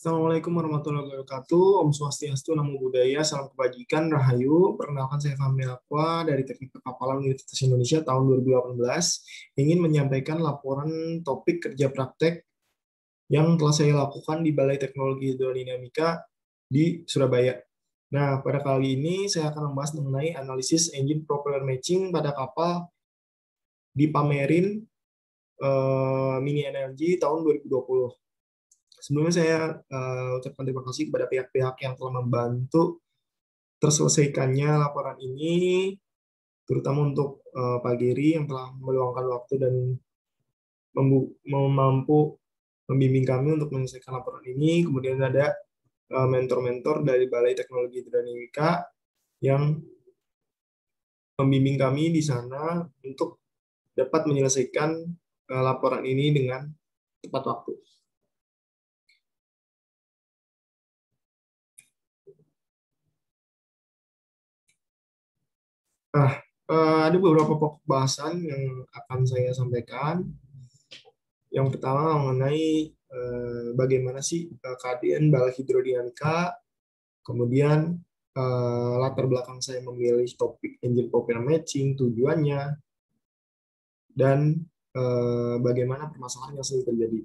Assalamualaikum warahmatullahi wabarakatuh. Om Swastiastu, Namo Buddhaya, Salam Kebajikan, Rahayu. Perkenalkan saya Fahmi Aqua dari Teknik Perkapalan Universitas Indonesia tahun 2018. Ingin menyampaikan laporan topik kerja praktek yang telah saya lakukan di Balai Teknologi Hidrodinamika di Surabaya. Nah, pada kali ini saya akan membahas mengenai analisis engine propeller matching pada kapal dipamerin Mini Energy tahun 2020. Sebelumnya saya ucapkan terima kasih kepada pihak-pihak yang telah membantu terselesaikannya laporan ini, terutama untuk Pak Giri yang telah meluangkan waktu dan mampu membimbing kami untuk menyelesaikan laporan ini. Kemudian ada mentor-mentor dari Balai Teknologi Hidrodinamika yang membimbing kami di sana untuk dapat menyelesaikan laporan ini dengan tepat waktu. Nah, ada beberapa pokok bahasan yang akan saya sampaikan. Yang pertama mengenai bagaimana sih keadaan Balai Hidrodinamika, kemudian latar belakang saya memilih topik engine propeller matching, tujuannya, dan bagaimana permasalahan yang sering terjadi.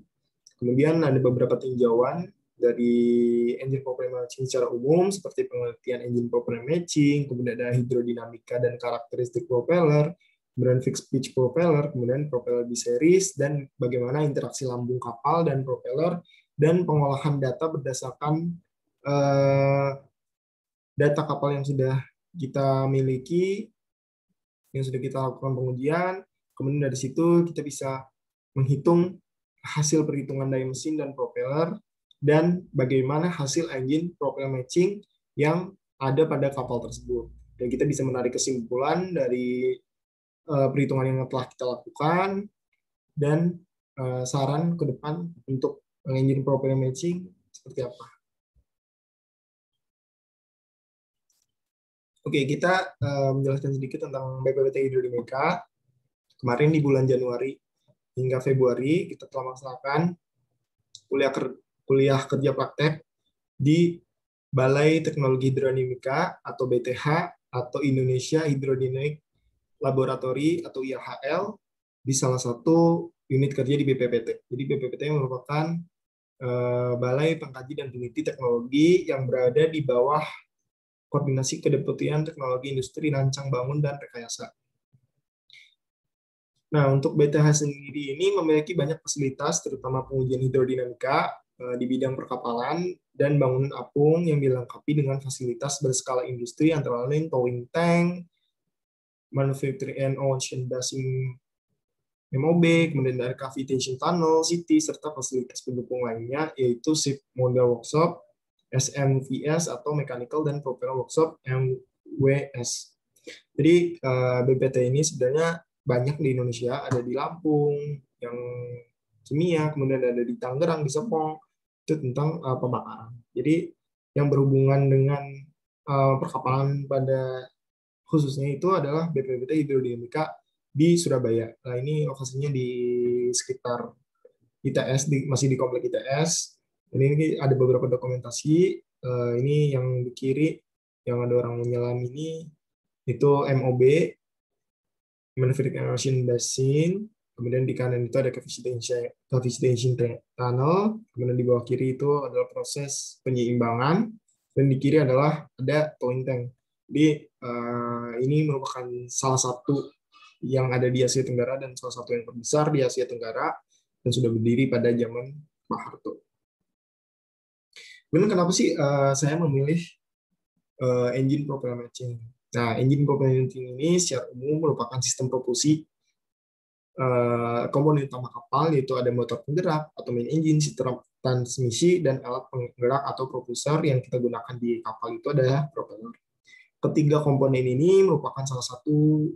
Kemudian ada beberapa tinjauan dari engine propeller matching secara umum, seperti pengertian engine propeller matching, kemudian ada hidrodinamika dan karakteristik propeller, kemudian fixed pitch propeller, kemudian propeller biseries, dan bagaimana interaksi lambung kapal dan propeller, dan pengolahan data berdasarkan data kapal yang sudah kita miliki, yang sudah kita lakukan pengujian. Kemudian dari situ kita bisa menghitung hasil perhitungan daya mesin dan propeller, dan bagaimana hasil engine propeller matching yang ada pada kapal tersebut. Dan kita bisa menarik kesimpulan dari perhitungan yang telah kita lakukan, dan saran ke depan untuk engine propeller matching seperti apa. Oke, kita menjelaskan sedikit tentang BPPT Hidrodinamika. Kemarin di bulan Januari hingga Februari kita telah melaksanakan kuliah kerja praktek di Balai Teknologi Hidrodinamika atau BTH atau Indonesia Hydrodynamic Laboratory atau IHL di salah satu unit kerja di BPPT. Jadi BPPT merupakan Balai Pengkaji dan Peneliti Teknologi yang berada di bawah Koordinasi Kedeputian Teknologi Industri Rancang Bangun dan Rekayasa. Nah, untuk BTH sendiri ini memiliki banyak fasilitas, terutama pengujian hidrodinamika di bidang perkapalan dan bangunan apung yang dilengkapi dengan fasilitas berskala industri antara lain towing tank, manufacturing and ocean basing MOB, kemudian ada cavitation tunnel, CT, serta fasilitas pendukung lainnya, yaitu ship model workshop, SMVS atau mechanical dan propeller workshop MWS. Jadi BPT ini sebenarnya banyak di Indonesia, ada di Lampung, yang kimia, kemudian ada di Tangerang, di Serpong, itu tentang pembakaran. Jadi yang berhubungan dengan perkapalan pada khususnya itu adalah BPPT Hidrodinamika di Surabaya. Nah, ini lokasinya di sekitar ITS, masih di komplek ITS. Ini ada beberapa dokumentasi. Ini yang di kiri, yang ada orang menyelam ini, itu MOB, Manufacturing Ocean Basin, kemudian di kanan itu ada cavitation tunnel, kemudian di bawah kiri itu adalah proses penyeimbangan, dan di kiri adalah ada towing tank. Jadi ini merupakan salah satu yang ada di Asia Tenggara dan salah satu yang terbesar di Asia Tenggara dan sudah berdiri pada zaman Pak Harto. Kemudian kenapa sih saya memilih engine propeller matching? Nah, engine propeller matching ini secara umum merupakan sistem propulsi komponen utama kapal, yaitu ada motor penggerak atau main engine, sistem transmisi, dan alat penggerak atau propulsor yang kita gunakan di kapal itu adalah propeller. Ketiga komponen ini merupakan salah satu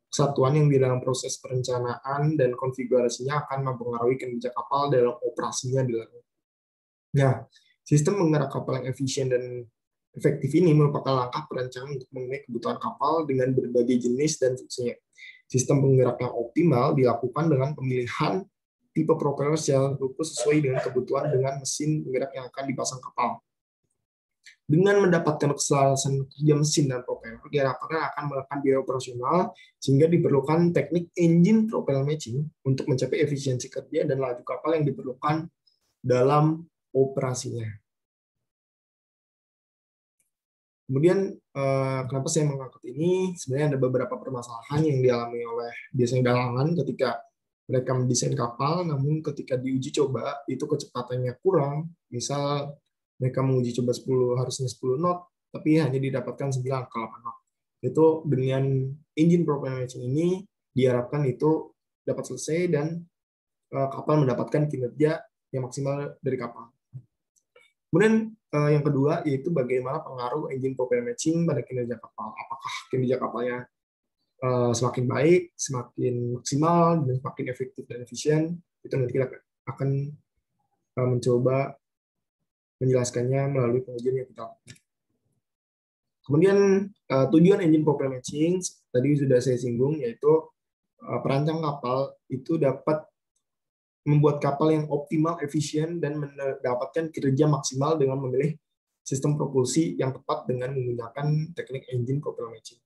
kesatuan yang di dalam proses perencanaan dan konfigurasinya akan mempengaruhi kinerja kapal dalam operasinya di laut. Nah, sistem penggerak kapal yang efisien dan efektif ini merupakan langkah perencanaan untuk mengenai kebutuhan kapal dengan berbagai jenis dan fungsinya. Sistem penggerak yang optimal dilakukan dengan pemilihan tipe propeller secara terukur sesuai dengan kebutuhan dengan mesin penggerak yang akan dipasang kapal. Dengan mendapatkan keselarasan kerja mesin dan propeller, diharapkan akan menekan biaya operasional sehingga diperlukan teknik engine propeller matching untuk mencapai efisiensi kerja dan laju kapal yang diperlukan dalam operasinya. Kemudian kenapa saya mengangkat ini? Sebenarnya ada beberapa permasalahan yang dialami oleh biasanya galangan ketika mereka mendesain kapal, namun ketika diuji coba itu kecepatannya kurang. Misal mereka menguji coba 10 harusnya 10 knot, tapi hanya didapatkan 9,8 knot. Itu dengan engine propeller matching ini diharapkan itu dapat selesai dan kapal mendapatkan kinerja yang maksimal dari kapal. Kemudian yang kedua yaitu bagaimana pengaruh engine propeller matching pada kinerja kapal. Apakah kinerja kapalnya semakin baik, semakin maksimal, dan semakin efektif dan efisien? Itu nanti kita akan mencoba menjelaskannya melalui pengujian yang kita lakukan. Kemudian tujuan engine propeller matching tadi sudah saya singgung, yaitu perancang kapal itu dapat membuat kapal yang optimal, efisien, dan mendapatkan kinerja maksimal dengan memilih sistem propulsi yang tepat dengan menggunakan teknik engine propeller matching.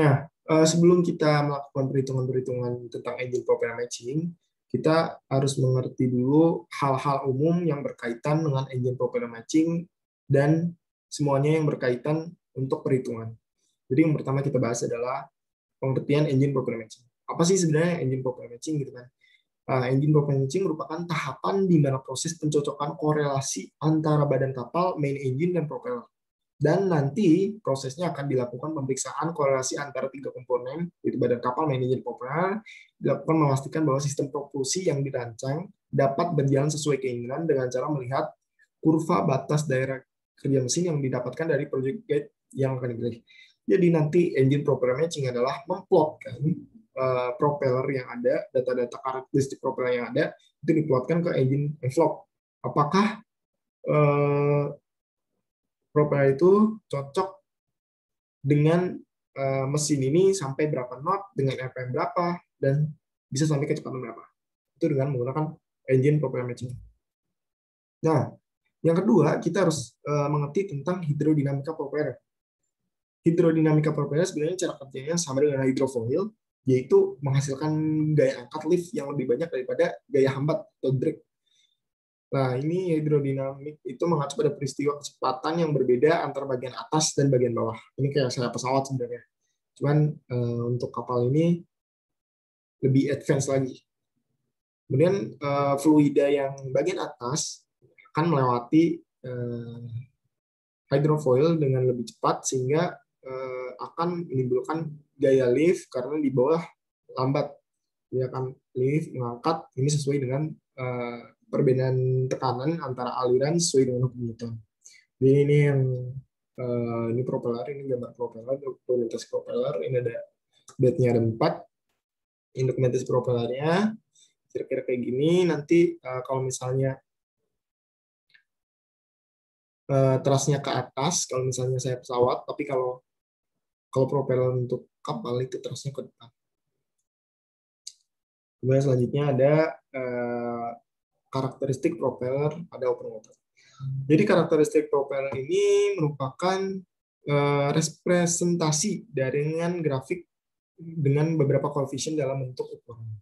Nah, sebelum kita melakukan perhitungan-perhitungan tentang engine propeller matching, kita harus mengerti dulu hal-hal umum yang berkaitan dengan engine propeller matching dan semuanya yang berkaitan untuk perhitungan. Jadi yang pertama kita bahas adalah pengertian engine propeller matching. Apa sih sebenarnya engine propeller matching gitu kan? Engine propeller matching merupakan tahapan di mana proses pencocokan korelasi antara badan kapal, main engine, dan propeller. Dan nanti prosesnya akan dilakukan pemeriksaan korelasi antara tiga komponen, yaitu badan kapal, main engine, propeller, dilakukan memastikan bahwa sistem propulsi yang dirancang dapat berjalan sesuai keinginan dengan cara melihat kurva batas daerah kerja mesin yang didapatkan dari project guide yang akan dipilih. Jadi nanti engine propeller matching adalah memplotkan propeller yang ada, data-data karakteristik propeller yang ada, itu diplotkan ke engine envelope. Apakah propeller itu cocok dengan mesin ini sampai berapa knot, dengan RPM berapa, dan bisa sampai kecepatan berapa. Itu dengan menggunakan engine propeller matching. Nah, yang kedua, kita harus mengerti tentang hidrodinamika propeller. Hidrodinamika propeller sebenarnya cara kerjanya sama dengan hydrofoil, yaitu menghasilkan gaya angkat lift yang lebih banyak daripada gaya hambat atau drag. Nah, ini hidrodinamik itu mengacu pada peristiwa kecepatan yang berbeda antara bagian atas dan bagian bawah. Ini kayak saya pesawat sebenarnya. Cuman untuk kapal ini lebih advance lagi. Kemudian fluida yang bagian atas akan melewati hydrofoil dengan lebih cepat sehingga akan menimbulkan gaya lift karena di bawah lambat. Dia akan lift mengangkat ini sesuai dengan perbedaan tekanan antara aliran sesuai dengan hukum Newton. Jadi ini yang ini propeller, ini gambar propeller, dokumentasi propeller, ini ada bednya ada 4. Ini dokumentasi propellernya kira-kira kayak gini. Nanti kalau misalnya trasnya ke atas, kalau misalnya saya pesawat, tapi kalau propeller untuk kapal itu trasnya ke depan. Kemudian selanjutnya ada karakteristik propeller pada open water. Jadi karakteristik propeller ini merupakan representasi dengan grafik dengan beberapa koefisien dalam bentuk ukuran.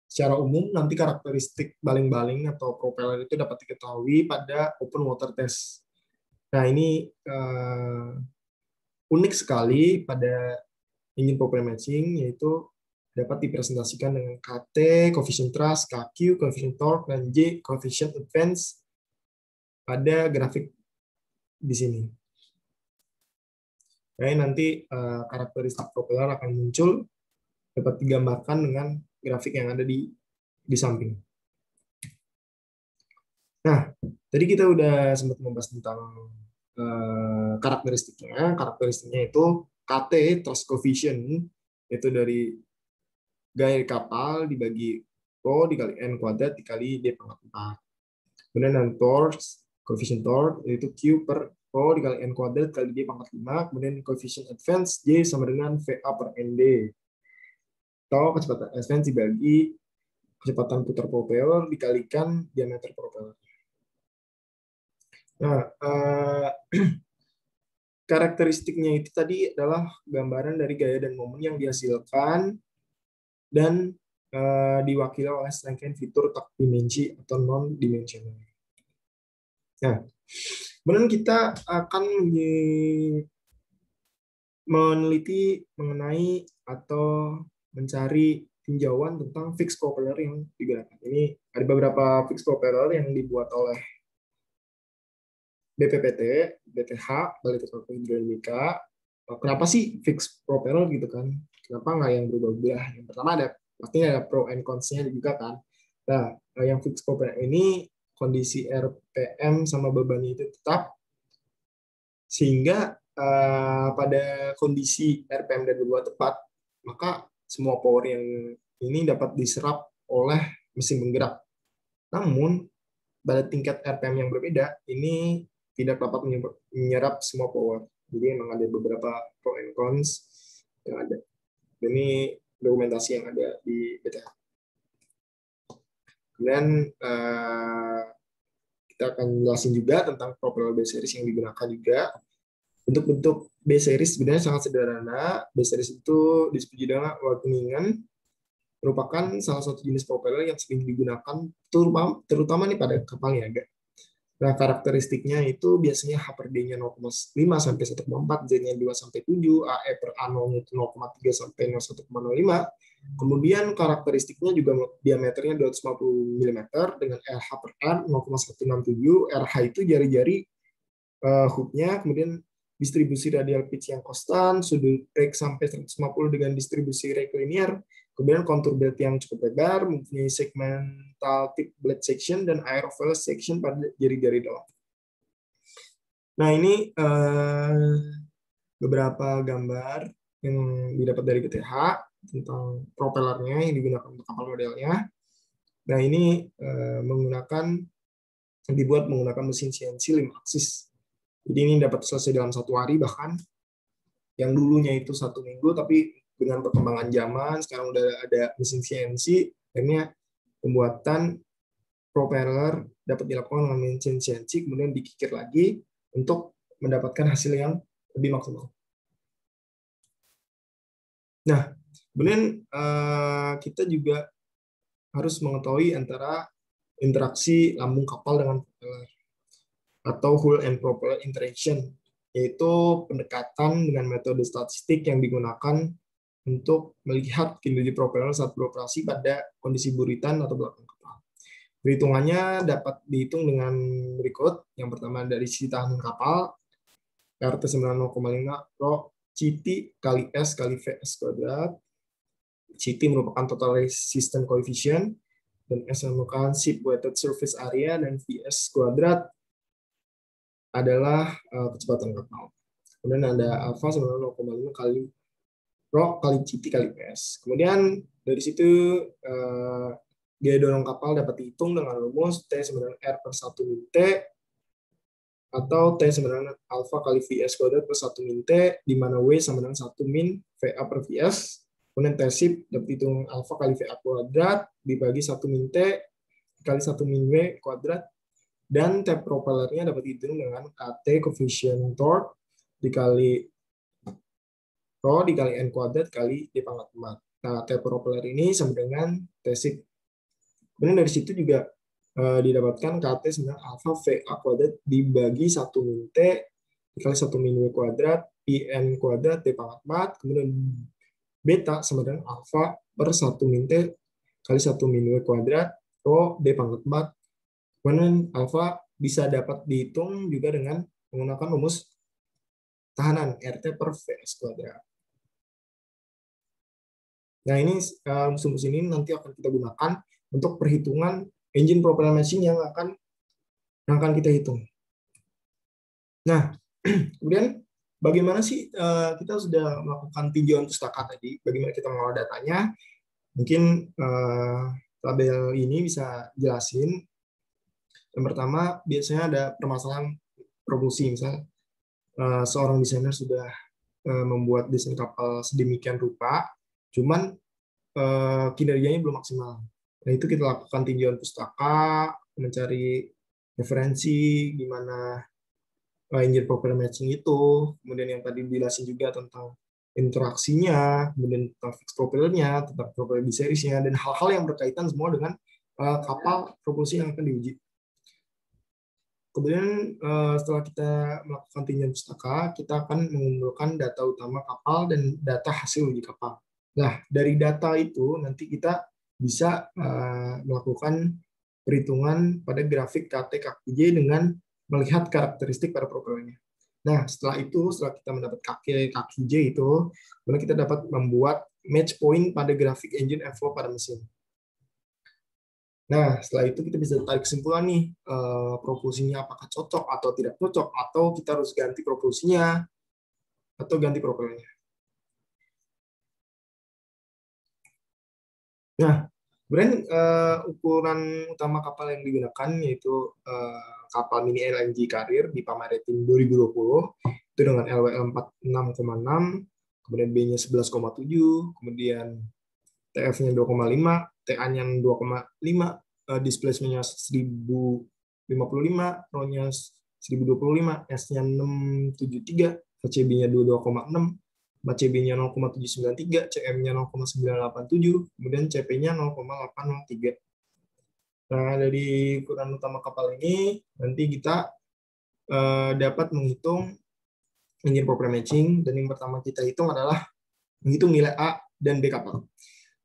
Secara umum, nanti karakteristik baling-baling atau propeller itu dapat diketahui pada open water test. Nah, ini unik sekali pada engine propeller matching, yaitu dapat dipresentasikan dengan KT, coefficient thrust, KQ, coefficient torque, dan J, coefficient advance pada grafik di sini. Nah, nanti karakteristik propeller akan muncul, dapat digambarkan dengan grafik yang ada di samping. Nah, tadi kita udah sempat membahas tentang karakteristiknya. Karakteristiknya itu KT, thrust coefficient, itu dari gaya kapal dibagi Rho dikali N kuadrat dikali D pangkat 4. Kemudian torque, coefficient torque, yaitu Q per Rho dikali N kuadrat kali D pangkat 5. Kemudian coefficient advance, J sama dengan VA per ND. atau kecepatan ascent dibagi kecepatan putar propeller dikalikan diameter propeller. Nah, karakteristiknya itu tadi adalah gambaran dari gaya dan momen yang dihasilkan dan diwakili oleh serangkaian fitur tak dimensi atau non dimensional. Nah, kemudian kita akan meneliti mengenai atau mencari tinjauan tentang fixed propeller yang digunakan. Ini ada beberapa fixed propeller yang dibuat oleh BPPT, BTH, Balai Teknologi Hidrodinamika. Kenapa sih fixed propeller gitu kan? Kenapa nggak yang berubah-ubah? Yang pertama ada pastinya ada pro and cons-nya juga kan. Nah, yang fixed propeller ini kondisi RPM sama bebannya itu tetap, sehingga pada kondisi RPM dan beban tepat, maka semua power yang ini dapat diserap oleh mesin penggerak. Namun, pada tingkat RPM yang berbeda, ini tidak dapat menyerap semua power. Jadi memang ada beberapa pro and cons yang ada. Ini dokumentasi yang ada di BTH. Kemudian kita akan jelasin juga tentang propeller B-series yang digunakan juga. Bentuk-bentuk B-series sebenarnya sangat sederhana. B-series itu disebut dengan Wageningen, merupakan salah satu jenis propeller yang sering digunakan terutama nih pada kapal niaga. Nah, karakteristiknya itu biasanya H per D-nya 0,5 sampai 1,4, Z-nya 2 sampai 7, AE per A0-nya itu 0,3 sampai 1,05. Kemudian karakteristiknya juga diameternya 250 mm dengan RH per R 0,167, RH itu jari-jari hook-nya, kemudian distribusi radial pitch yang konstan, sudut rake sampai 150 dengan distribusi rake linear, kemudian kontur belt yang cukup lebar, mempunyai segmental tip blade section, dan aerofoil section pada jari-jari dalam. Nah, ini beberapa gambar yang didapat dari BTH tentang propellernya yang digunakan untuk kapal modelnya. Nah, ini dibuat menggunakan mesin CNC 5 aksis. Jadi ini dapat selesai dalam 1 hari, bahkan yang dulunya itu 1 minggu, tapi dengan perkembangan zaman sekarang udah ada mesin CNC, akhirnya pembuatan propeller dapat dilakukan dengan mesin CNC, kemudian dikikir lagi untuk mendapatkan hasil yang lebih maksimal. Nah, kemudian kita juga harus mengetahui antara interaksi lambung kapal dengan propeller atau hull and propeller interaction, yaitu pendekatan dengan metode statistik yang digunakan untuk melihat kinerja propeller saat beroperasi pada kondisi buritan atau belakang kapal. Perhitungannya dapat dihitung dengan berikut. Yang pertama dari sisi tahanan kapal, RT 90,5 Rho CT kali S kali VS kuadrat. CT merupakan total resistance coefficient, dan S merupakan ship weighted surface area, dan VS kuadrat adalah kecepatan kapal. Kemudian ada alfa sama 0,5 kali Rho kali CT kali PS. Kemudian dari situ gaya dorong kapal dapat dihitung dengan rumus T sama dengan R per 1 min T, atau T sama dengan alfa kali VS kuadrat per 1 min T, di mana W sama dengan 1 min VA per VS. Kemudian T sip dapat dihitung alfa kali VA kuadrat dibagi 1 min T kali 1 min W kuadrat, dan T propellernya dapat dihitung dengan KT coefficient torque dikali Rho dikali N kuadrat kali D pangkat 4. Nah, T propeller ini sama dengan T sip. Kemudian dari situ juga didapatkan KT sama alfa VA kuadrat dibagi 1 min T dikali 1 min W kuadrat IN kuadrat D pangkat 4. Kemudian beta sama dengan alfa per 1 min T kali 1 min W kuadrat Rho D pangkat 4. Kemudian alfa bisa dapat dihitung juga dengan menggunakan rumus tahanan RT per VS kuadrat. Nah, ini rumus-rumus ini nanti akan kita gunakan untuk perhitungan engine propeller machine yang akan kita hitung. Nah, kemudian bagaimana sih kita sudah melakukan tinjauan pustaka tadi, bagaimana kita mengolah datanya? Mungkin tabel ini bisa jelasin. Yang pertama, biasanya ada permasalahan propulsi. Misalnya, seorang desainer sudah membuat desain kapal sedemikian rupa, cuman kinerjanya belum maksimal. Nah, itu kita lakukan tinjauan pustaka, mencari referensi gimana engine proper matching itu, kemudian yang tadi dijelasin juga tentang interaksinya, kemudian tentang fixed propellernya, tentang propeller series-nya, dan hal-hal yang berkaitan semua dengan kapal propulsi yang akan diuji. Kemudian setelah kita melakukan tinjauan pustaka, kita akan mengumpulkan data utama kapal dan data hasil uji kapal. Nah, dari data itu nanti kita bisa melakukan perhitungan pada grafik KT KQJ dengan melihat karakteristik pada propellernya. Nah, setelah kita mendapat KQJ itu, kemudian kita dapat membuat match point pada grafik engine airflow pada mesin. Nah, setelah itu kita bisa tarik kesimpulan nih, propulsinya apakah cocok atau tidak cocok, atau kita harus ganti propulsinya, atau ganti propellernya. Nah, kemudian ukuran utama kapal yang digunakan yaitu kapal mini LNG Carrier di Maritim 2020, itu dengan LWL 46,6, kemudian B-nya 11,7, kemudian TF-nya 2,5, TA-nya 2,5, displacement-nya 1055, RO-nya 1025, S-nya 673, HCB-nya 22,6, CB-nya 0,793, CM-nya 0,987, kemudian CP-nya 0,803. Nah, dari ukuran utama kapal ini, nanti kita dapat menghitung engine proper matching, dan yang pertama kita hitung adalah menghitung nilai A dan B kapal.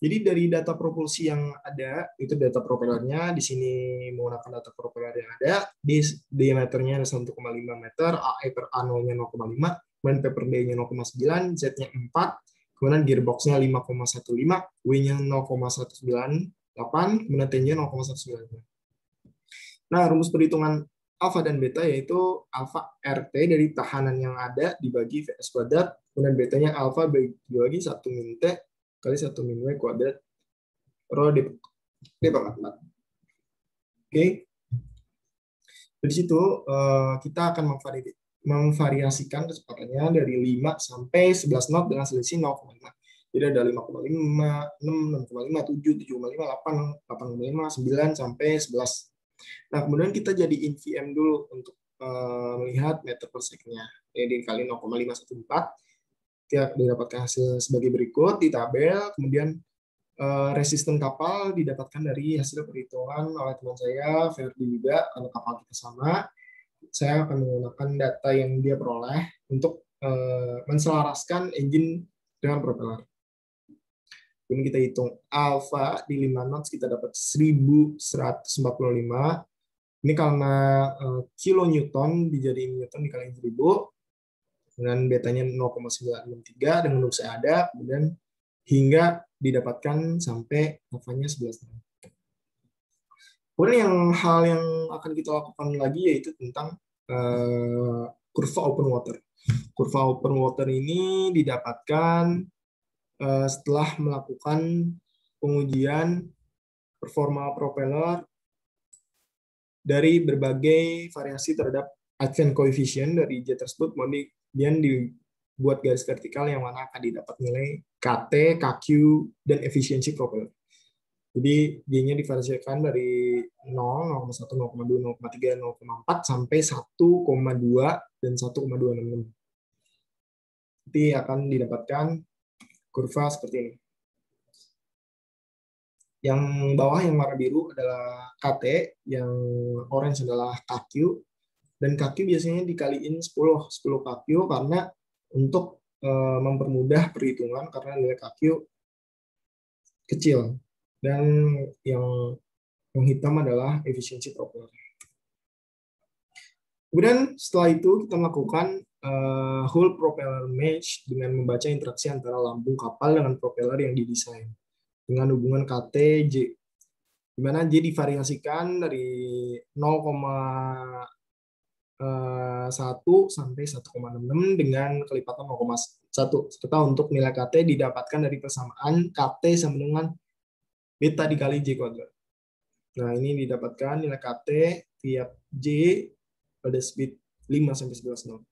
Jadi dari data propulsi yang ada, itu data propellernya, di sini menggunakan data propeller yang ada, di diameternya 1,5 meter, AE per A0-nya 0,5, kemudian P per D-nya 0,9, Z-nya 4, kemudian gearbox-nya 5,15, W-nya 0,198, kemudian T-nya 0,195. Nah, rumus perhitungan alfa dan beta yaitu alfa RT dari tahanan yang ada dibagi VS kuadrat, kemudian betanya alfa dibagi 1 min T kali 1 min W kuadrat rho D pangkat 4. Oke. Dari situ kita akan memvariasikan kecepatannya dari 5 sampai 11 knot dengan selisih 0,5. Jadi ada 5,5, 6, 6,5, 7, 7,5, 8, 8,5, 9 sampai 11. Nah, kemudian kita jadiin VM dulu untuk melihat meter per second-nya. Jadi dikali 0,514, kita didapatkan hasil sebagai berikut di tabel. Kemudian resisten kapal didapatkan dari hasil perhitungan oleh teman saya, Ferdi juga, karena kapal kita sama. Saya akan menggunakan data yang dia peroleh untuk menselaraskan engine dengan propeller. Kemudian kita hitung alfa di 5 knots, kita dapat 1145. Ini karena kilonewton dijadiin newton dikali 1000, dengan betanya 0,963 dengan rumus yang ada, kemudian hingga didapatkan sampai alfanya 11. Kemudian hal yang akan kita lakukan lagi yaitu tentang kurva open water. Kurva open water ini didapatkan setelah melakukan pengujian performa propeller dari berbagai variasi terhadap advent coefficient dari jet tersebut, kemudian dibuat garis vertikal yang mana akan didapat nilai KT, KQ, dan efisiensi propeller. Jadi G-nya divariasikan dari 0, 0,1, 0,2, 0,3, 0,4 sampai 1,2 dan 1,266. Nanti akan didapatkan kurva seperti ini. Yang bawah yang warna biru adalah KT, yang orange adalah KQ, dan KQ biasanya dikaliin 10 KQ karena untuk mempermudah perhitungan karena nilai KQ kecil. Dan yang hitam adalah efisiensi propeller. Kemudian setelah itu kita melakukan whole propeller match dengan membaca interaksi antara lambung kapal dengan propeller yang didesain dengan hubungan KT-J, di mana J divariasikan dari 0,1 sampai 1,66 dengan kelipatan 0,1, serta untuk nilai KT didapatkan dari persamaan KT sama dengan beta dikali J kuadrat. Nah, ini didapatkan nilai KT tiap J pada speed 5 sampai 11 knot.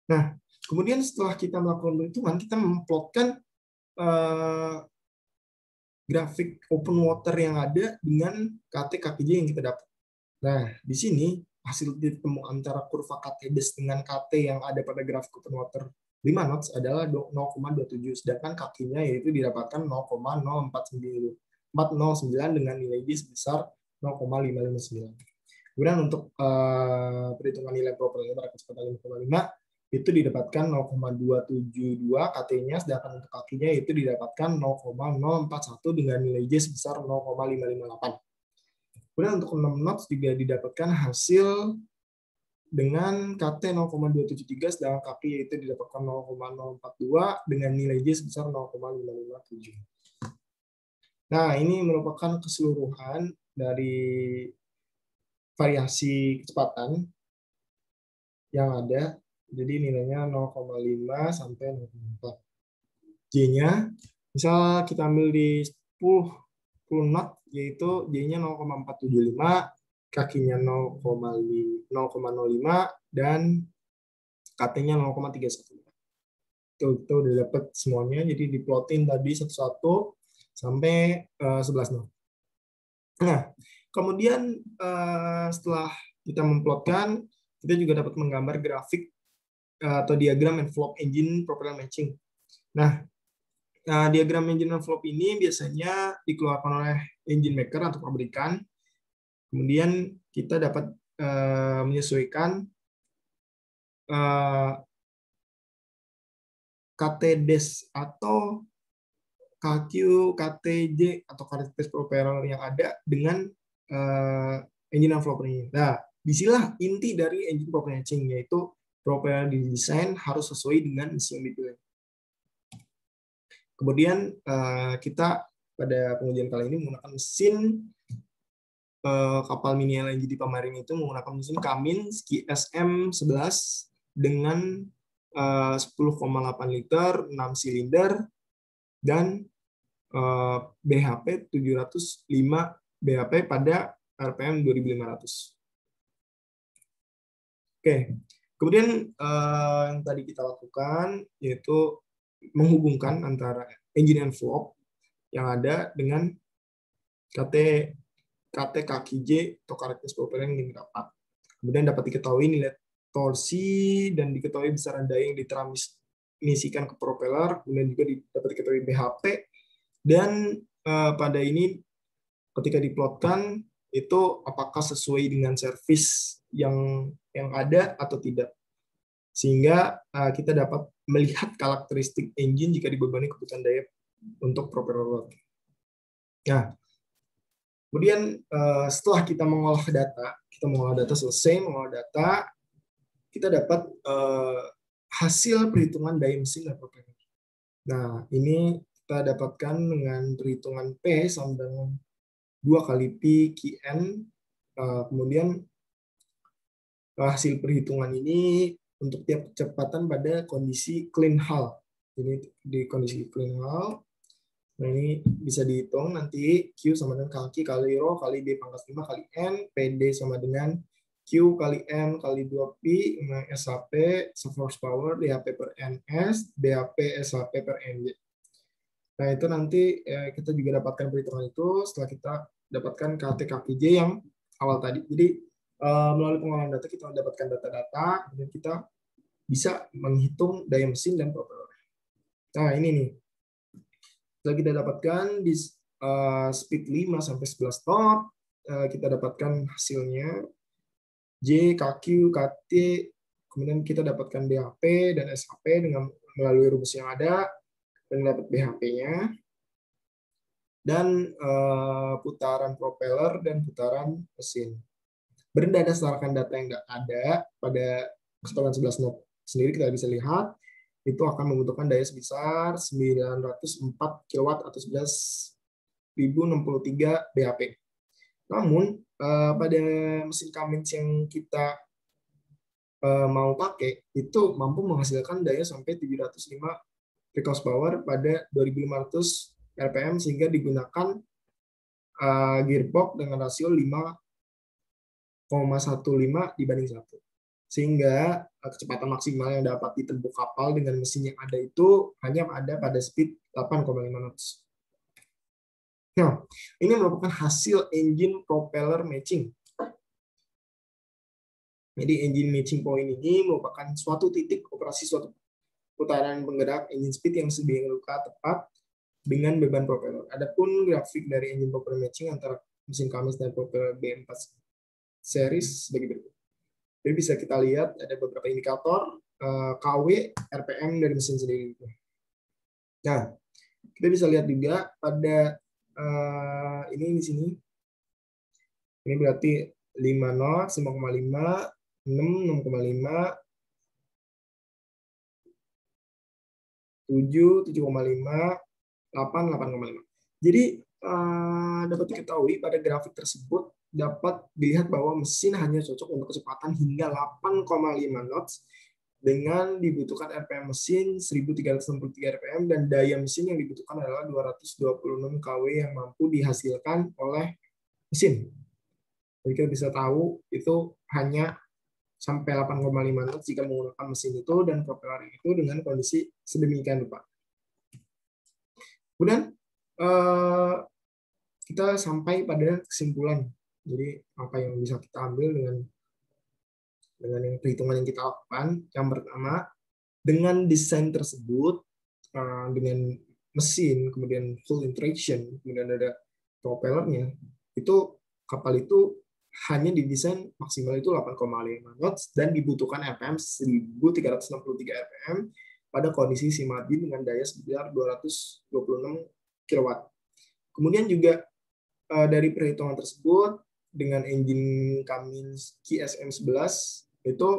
Nah, Kemudian setelah kita melakukan perhitungan, kita memplotkan grafik open water yang ada dengan KT KPJ yang kita dapat. Nah, di sini hasil ditemu antara kurva KT des dengan KT yang ada pada grafik open water 5 knots adalah 0,27, sedangkan kakinya yaitu didapatkan 0,0409 dengan nilai D sebesar 0,559. Kemudian untuk perhitungan nilai propelnya pada kecepatan 5,5 itu didapatkan 0,272 KT-nya, sedangkan untuk kakinya itu didapatkan 0,041 dengan nilai J sebesar 0,558. Kemudian untuk 6 knots juga didapatkan hasil dengan KT 0,273, sedangkan kaki yaitu didapatkan 0,042 dengan nilai J sebesar 0,557. Nah, ini merupakan keseluruhan dari variasi kecepatan yang ada. Jadi nilainya 0,5 sampai 0,4. J-nya, misal kita ambil di 10 knot, yaitu J-nya 0,475, kakinya 0,05, dan KT-nya 0,315. Itu udah dapat semuanya, jadi diplotin tadi satu-satu sampai 11 knot. Nah, kemudian setelah kita memplotkan, kita juga dapat menggambar grafik atau diagram envelope engine propeller matching. Nah, diagram engine envelope ini biasanya dikeluarkan oleh engine maker atau pabrikan. Kemudian kita dapat menyesuaikan KT des atau KQ, KTJ atau karakteristik propeller yang ada dengan engine envelope ini. Nah, disinilah inti dari engine propeller matching, yaitu propeller didesain harus sesuai dengan mesin yang dipilih. Kemudian kita pada pengujian kali ini menggunakan mesin kapal mini LNG di Pamarin itu menggunakan mesin Cummins SM11 dengan 10,8 liter, 6 silinder, dan BHP 705 BHP pada RPM 2500. Oke, kemudian yang tadi kita lakukan yaitu menghubungkan antara engine envelope yang ada dengan KT kaki J atau karakteristik propeller yang didapat. Kemudian dapat diketahui nilai torsi dan diketahui besaran daya yang ditransmisikan ke propeller, kemudian juga dapat diketahui BHP, dan pada ini ketika diplotkan itu apakah sesuai dengan servis yang ada atau tidak, sehingga kita dapat melihat karakteristik engine jika dibebani kebutuhan daya untuk propeller load. Nah, kemudian setelah kita mengolah data selesai mengolah data, kita dapat hasil perhitungan daya mesin dan propeller. Nah, ini kita dapatkan dengan perhitungan P sama dengan 2 kali P Qn. Kemudian hasil perhitungan ini untuk tiap kecepatan pada kondisi clean hull. Jadi di kondisi clean hull, nah ini bisa dihitung nanti Q sama dengan kaki kali rho kali B pangkat 5 kali N, PD sama dengan Q kali M kali 2P, SHP, horsepower, DHP per NS, BHP, SHP per NJ. Nah, itu nanti kita juga dapatkan perhitungan itu setelah kita dapatkan KT kaki J yang awal tadi. Jadi, melalui pengolahan data, kita mendapatkan data-data, dan kita bisa menghitung daya mesin dan propeller. Nah, ini nih. Setelah kita dapatkan di speed 5 sampai 11 knot, kita dapatkan hasilnya J, KQ, KT, kemudian kita dapatkan BHP dan SHP dengan melalui rumus yang ada, dan dapat BHP-nya, dan putaran propeller dan putaran mesin. Berdasarkan data yang ada pada kecepatan 11 knot sendiri, kita bisa lihat itu akan membutuhkan daya sebesar 904 kW atau 11.063 BHP. Namun pada mesin Cummins yang kita mau pakai itu mampu menghasilkan daya sampai 705 peak horsepower pada 2.500 RPM, sehingga digunakan gearbox dengan rasio 5,15 dibanding 1. Sehingga kecepatan maksimal yang dapat ditempuh kapal dengan mesin yang ada itu hanya ada pada speed 8,5 knots. Nah, ini merupakan hasil engine propeller matching. Jadi engine matching point ini merupakan suatu titik operasi suatu putaran penggerak engine speed yang sedemikian tepat dengan beban propeller. Adapun grafik dari engine propeller matching antara mesin Cummins dan propeller B4 series sebagai berikut. Jadi bisa kita lihat ada beberapa indikator KW, RPM dari mesin sendiri. Nah, kita bisa lihat juga pada ini di sini. Ini berarti 5 knots, 5,5, 6, 6,5, 7, 7,5, 8, 8,5. Jadi dapat diketahui pada grafik tersebut dapat dilihat bahwa mesin hanya cocok untuk kecepatan hingga 8,5 knots dengan dibutuhkan RPM mesin 1363 RPM dan daya mesin yang dibutuhkan adalah 226 kW yang mampu dihasilkan oleh mesin. Jadi kita bisa tahu itu hanya sampai 8,5 knots jika menggunakan mesin itu dan propeller itu dengan kondisi sedemikian rupa. Kemudian kita sampai pada kesimpulan. Jadi apa yang bisa kita ambil dengan yang perhitungan yang kita lakukan. Yang pertama, dengan desain tersebut, dengan mesin, kemudian full interaction, kemudian ada propellernya, itu kapal itu hanya didesain maksimal itu 8,5 knots dan dibutuhkan RPM 1363 RPM pada kondisi sea margin dengan daya sekitar 226 kW. Kemudian juga dari perhitungan tersebut dengan engine Cummins QSM11 itu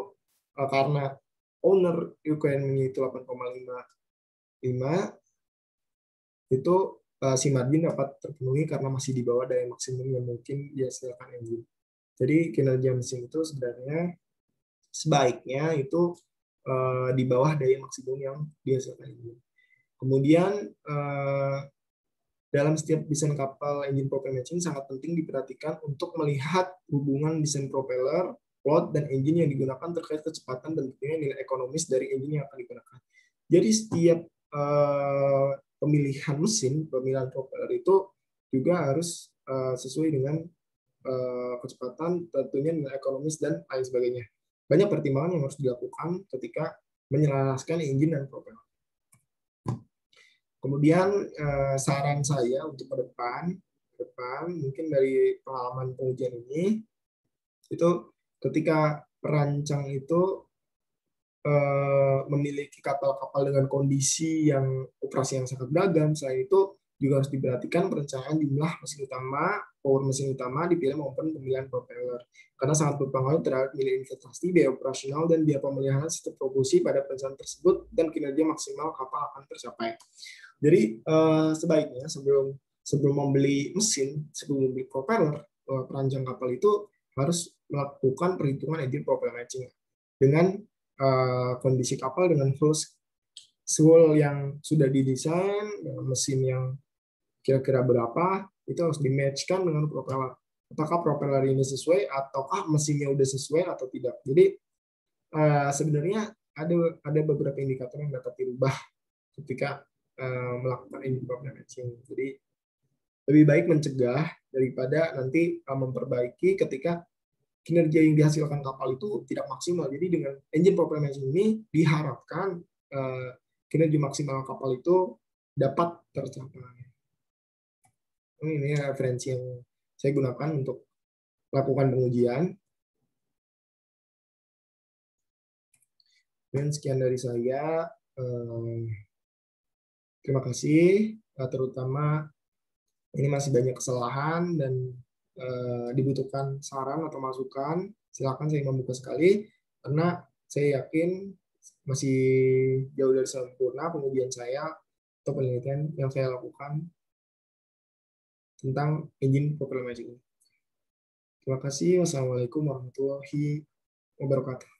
karena owner requirement-nya itu 8,5 itu sea margin dapat terpenuhi karena masih di bawah daya maksimum yang mungkin dihasilkan engine. Jadi kinerja mesin itu sebenarnya sebaiknya itu di bawah daya maksimum yang dihasilkan engine. Kemudian dalam setiap desain kapal engine propeller matching sangat penting diperhatikan untuk melihat hubungan desain propeller, plot, dan engine yang digunakan terkait kecepatan dan tentunya nilai ekonomis dari engine yang akan digunakan. Jadi setiap pemilihan mesin, pemilihan propeller itu juga harus sesuai dengan kecepatan, tentunya nilai ekonomis, dan lain sebagainya. Banyak pertimbangan yang harus dilakukan ketika menyelaraskan engine dan propeller. Kemudian saran saya untuk ke depan mungkin dari pengalaman pengujian ini, itu ketika perancang itu memiliki kapal-kapal dengan kondisi yang operasi yang sangat beragam, selain itu juga harus diperhatikan perencanaan jumlah mesin utama, power mesin utama dipilih maupun pemilihan propeller. Karena sangat berpengaruh terhadap nilai investasi, biaya operasional, dan biaya pemeliharaan sistem propulsi pada perencanaan tersebut dan kinerja maksimal kapal akan tercapai. Jadi sebaiknya sebelum membeli mesin, sebelum membeli propeller, perancang kapal itu harus melakukan perhitungan engine propeller matching dengan kondisi kapal dengan fuel yang sudah didesain, mesin yang kira-kira berapa, itu harus di-match-kan dengan propeller. Apakah propeller ini sesuai, ataukah mesinnya udah sesuai atau tidak. Jadi sebenarnya ada beberapa indikator yang dapat dirubah ketika melakukan engine propeller matching. Jadi lebih baik mencegah daripada nanti memperbaiki ketika kinerja yang dihasilkan kapal itu tidak maksimal. Jadi dengan engine propeller matching ini diharapkan kinerja maksimal kapal itu dapat tercapai. Ini referensi yang saya gunakan untuk melakukan pengujian. Dan sekian dari saya. Terima kasih. Terutama ini masih banyak kesalahan dan dibutuhkan saran atau masukan. Silakan, saya membuka sekali karena saya yakin masih jauh dari sempurna pengujian saya atau penelitian yang saya lakukan tentang engine propeller matching. Terima kasih. Wassalamualaikum warahmatullahi wabarakatuh.